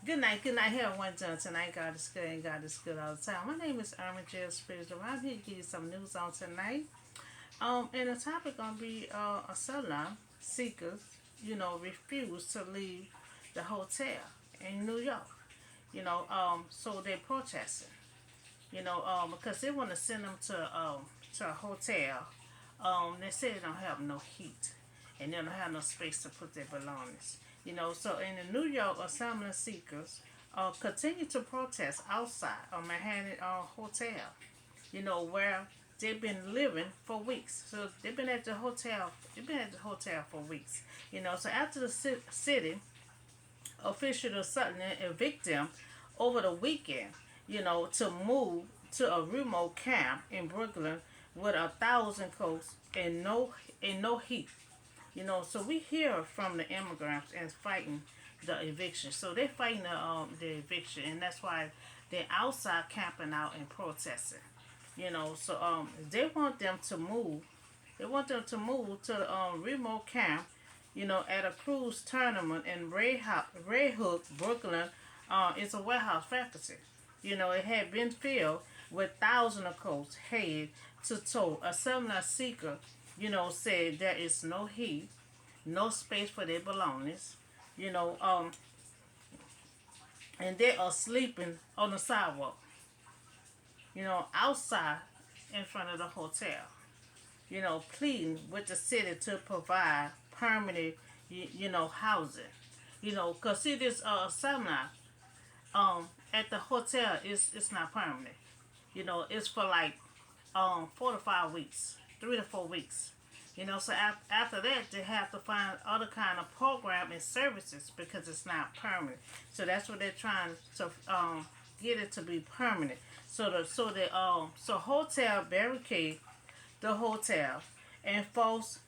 good night, everyone. Tonight, God is good and God is good all the time. My name is Irma Jill Spiritual. I'm here to give you some news on tonight. And the topic gonna be asylum seekers, refuse to leave the hotel in New York. So they're protesting. Because they want to send them to a hotel. They say they don't have no heat and they don't have no space to put their belongings. So in the New York, Asylum Seekers continue to protest outside of Manhattan Hotel, where they've been living for weeks. So they've been at the hotel. They've been at the hotel for weeks. So after the city officials suddenly evict them over the weekend, to move to a remote camp in Brooklyn with 1,000 coats and no heat. So we hear from the immigrants and fighting the eviction. So they're fighting the eviction, and that's why they're outside camping out and protesting. So they want them to move. They want them to move to the remote camp. At a cruise tournament in Ray Hook, Brooklyn. It's a warehouse factory. It had been filled with thousands of coats head to toe. A seminar seeker, said there is no heat, no space for their belongings, you know, um, and they are sleeping on the sidewalk, outside in front of the hotel, pleading with the city to provide permanent, housing, because see this seminar at the hotel is it's not permanent. It's for like 4 to 5 weeks, 3 to 4 weeks. So after that, they have to find other kind of program and services because it's not permanent. So that's what they're trying to get it to be permanent. So hotel barricade the hotel and force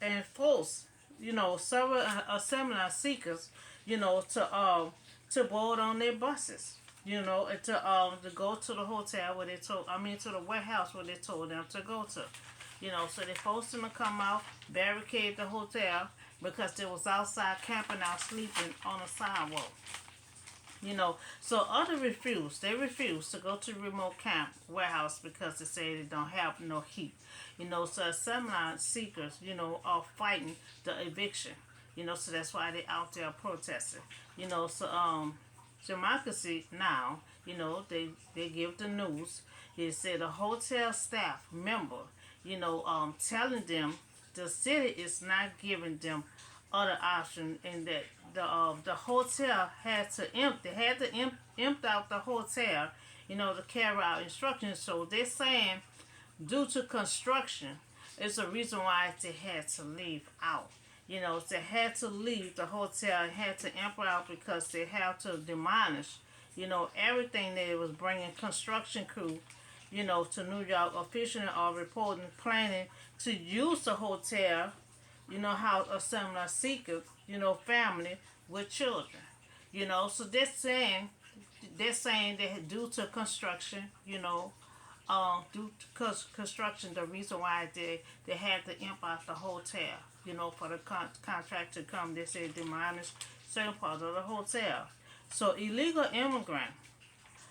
several seminar seekers, to board on their buses. And to go to the hotel where they told, I mean, to the warehouse where they told them to go to. So they forced them to come out, barricade the hotel because they was outside camping out, sleeping on the sidewalk. So others refused. They refused to go to the remote camp warehouse because they say they don't have no heat. So seminar seekers, are fighting the eviction. So that's why they out there protesting. So democracy now, they give the news. They said a hotel staff member, telling them the city is not giving them other option, and that the hotel empty out the hotel, to carry out instructions. So they're saying due to construction is the reason why they had to leave out. They had to leave the hotel and had to empty out because they had to demolish, everything that was bringing construction crew, to New York. Officials are reporting planning to use the hotel, house a similar seeker, family with children. So they're saying that due to construction, due to construction, the reason why they had to imp out the hotel, for the contract to come, they said demolish certain parts of the hotel. So illegal immigrants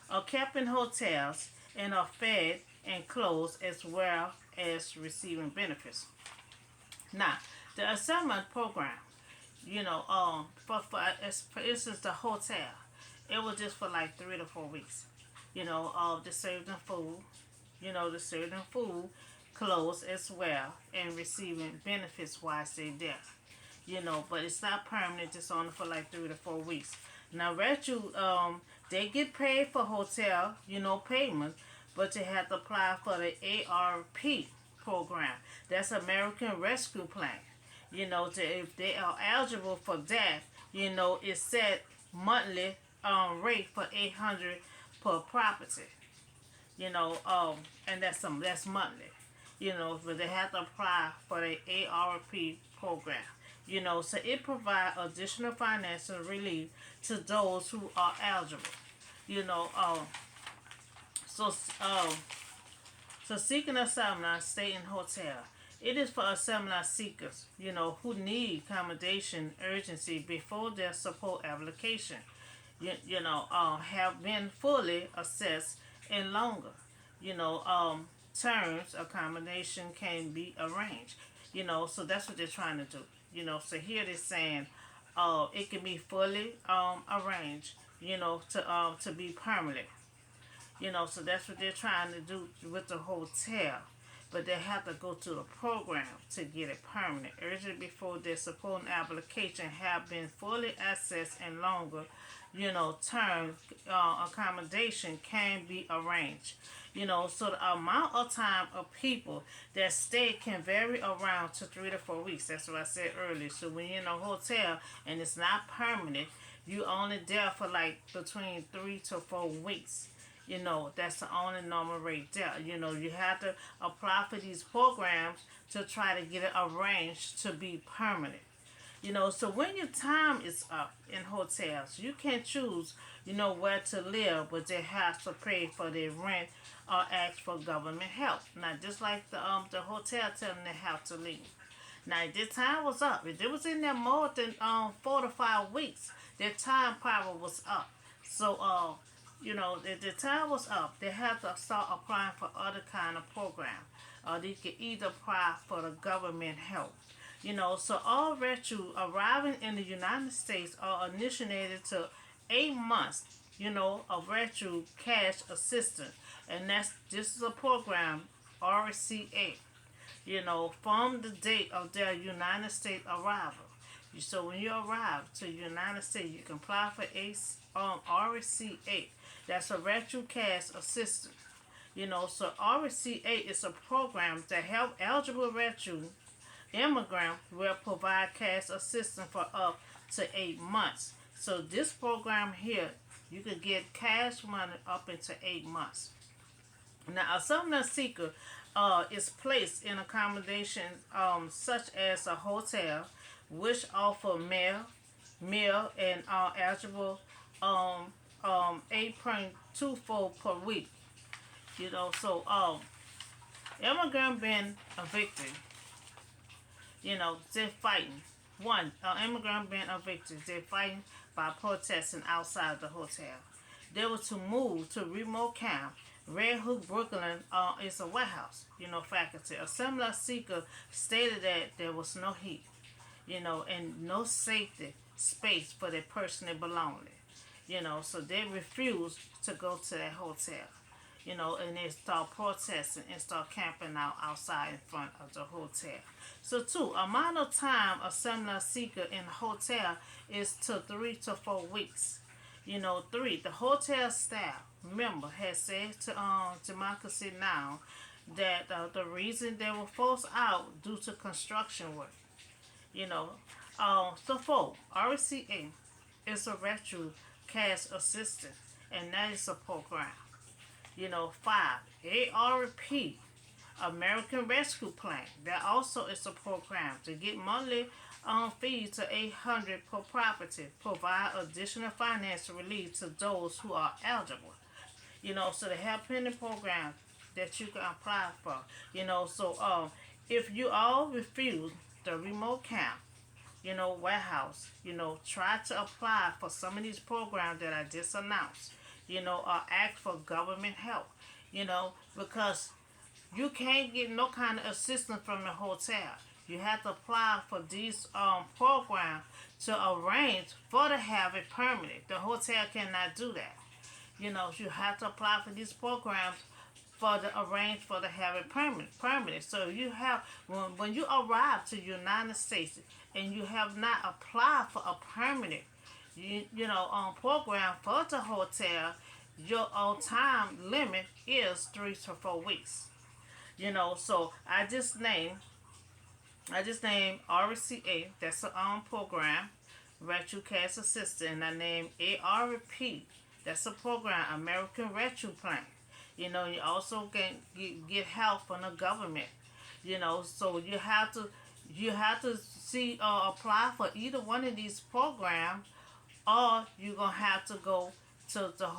are kept in hotels and are fed and clothed as well as receiving benefits. Now, the assignment program, for instance, the hotel, it was just for like 3 to 4 weeks. They served them food, they served them food, clothes as well, and receiving benefits while they there. But it's not permanent, it's only for like 3 to 4 weeks. Now, they get paid for hotel, payment, but they have to apply for the ARP program. That's American Rescue Plan. If they are eligible for that, it's set monthly rate for 800 per property. And that's monthly. But they have to apply for the ARP program. So it provides additional financial relief to those who are eligible. You know, so um, so seeking asylum, stay in hotel. It is for asylum seekers, who need accommodation urgency before their support application. have been fully assessed and longer. You know, terms accommodation can be arranged. So that's what they're trying to do. So here they're saying, it can be fully arranged. To be permanent. So that's what they're trying to do with the hotel. But they have to go to the program to get it permanent. Urgent before their supporting application have been fully assessed and longer, term accommodation can be arranged. So the amount of time of people that stay can vary around to 3 to 4 weeks. That's what I said earlier. So when you're in a hotel and it's not permanent, you only there for like between 3 to 4 weeks. That's the only normal rate there. You have to apply for these programs to try to get it arranged to be permanent. So when your time is up in hotels, you can choose, where to live, but they have to pay for their rent or ask for government help. Now, just like the hotel telling them they have to leave. Now, if their time was up, if it was in there more than 4 to 5 weeks, their time probably was up. So, if the time was up, they have to start applying for other kind of program. Or they can either apply for the government help. So all veterans arriving in the United States are initiated to 8 months, of veteran cash assistance. And this is a program, RCA, from the date of their United States arrival. So when you arrive to the United States, you can apply for RCA. That's a veteran cash assistance. So RCA is a program that help eligible veterans immigrant will provide cash assistance for up to 8 months. So this program here, you could get cash money up into 8 months. Now, a Asylum Seeker is placed in accommodations such as a hotel, which offer meal and eligible 8.24 per week. So immigrant been evicted. They're fighting. One, immigrant being evicted. They're fighting by protesting outside the hotel. They were to move to remote camp. Red Hook, Brooklyn is a warehouse, faculty. A similar seeker stated that there was no heat, and no safety space for their personal belongings. So they refused to go to that hotel. And they start protesting and start camping out outside in front of the hotel. So, two, amount of time a seminar seeker in a hotel is to 3 to 4 weeks. Three, the hotel staff member has said to Democracy Now! That the reason they were forced out due to construction work. So, four, RCA is a retro cash assistance, and that is a program. Five, ARP, American Rescue Plan. That also is a program to get monthly fees to 800 per property, provide additional financial relief to those who are eligible. So they have plenty of programs that you can apply for. So if you all refuse the remote camp, warehouse, try to apply for some of these programs that I just announced. Or ask for government help, because you can't get no kind of assistance from the hotel. You have to apply for these programs to arrange for to have it permanent. The hotel cannot do that. You have to apply for these programs for the arrange for to have it permanent. So you have when you arrive to the United States and you have not applied for a permanent program for the hotel, your time limit is 3 to 4 weeks. So I just named RCA. That's a program, Retro Cash Assistance, and I named ARP. That's a program, American Retro Plan. You also can get help from the government. So you have to see apply for either one of these programs, or you're gonna have to go to the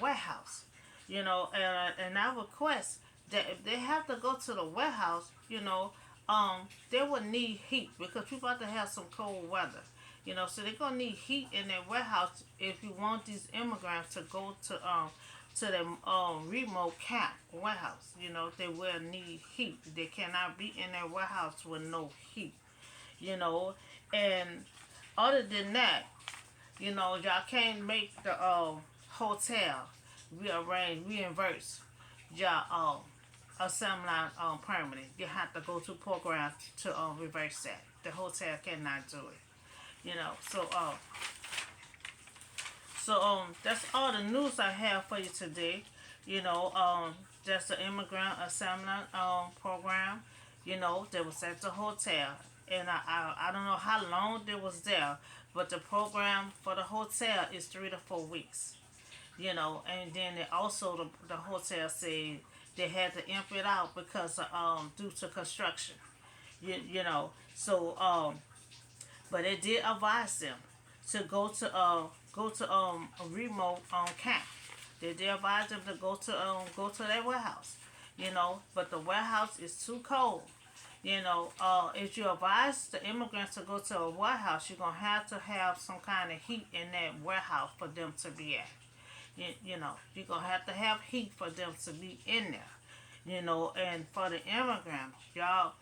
warehouse. And I request that if they have to go to the warehouse, they would need heat because we're about to have some cold weather. So they're gonna need heat in their warehouse if you want these immigrants to go to the remote camp warehouse. They will need heat. They cannot be in their warehouse with no heat. You know, and other than that, y'all can't make the hotel reimburse y'all assembly permanent. You have to go to program to reverse that. The hotel cannot do it. That's all the news I have for you today. You know, that's the immigrant assembly program. That was at the hotel, and I don't know how long they was there, but the program for the hotel is 3 to 4 weeks. And then they also the hotel said they had to empty it out because of, due to construction. So but it did advise them to go to a remote camp. They did advise them to go to their warehouse. But the warehouse is too cold. If you advise the immigrants to go to a warehouse, you're gonna have to have some kind of heat in that warehouse for them to be at. You're gonna have to have heat for them to be in there. And for the immigrants, y'all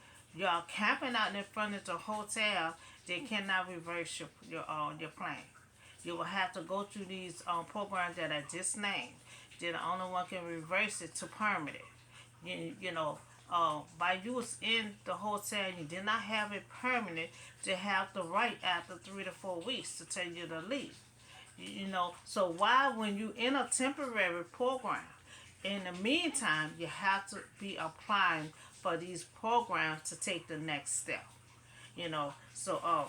camping out in front of the hotel, they cannot reverse your plane. You will have to go through these programs that I just named. They're the only one can reverse it to permanent. By you was in the hotel, you did not have it permanent. They have the right after 3 to 4 weeks to tell you to leave. So why when you in a temporary program, in the meantime, you have to be applying for these programs to take the next step. So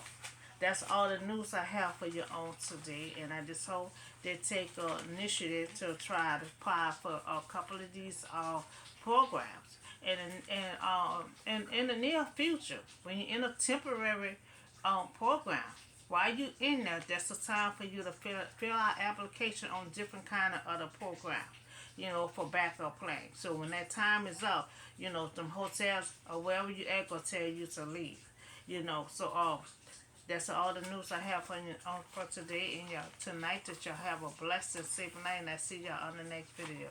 that's all the news I have for you on today, and I just hope they take initiative to try to apply for a couple of these programs. And in the near future, when you're in a temporary program, while you in there, that's the time for you to fill out application on different kind of other programs. For backup plans. So when that time is up, them hotels or wherever you at gonna tell you to leave. So that's all the news I have for you for today and y'all tonight. That y'all have a blessed and safe night, and I see y'all on the next video.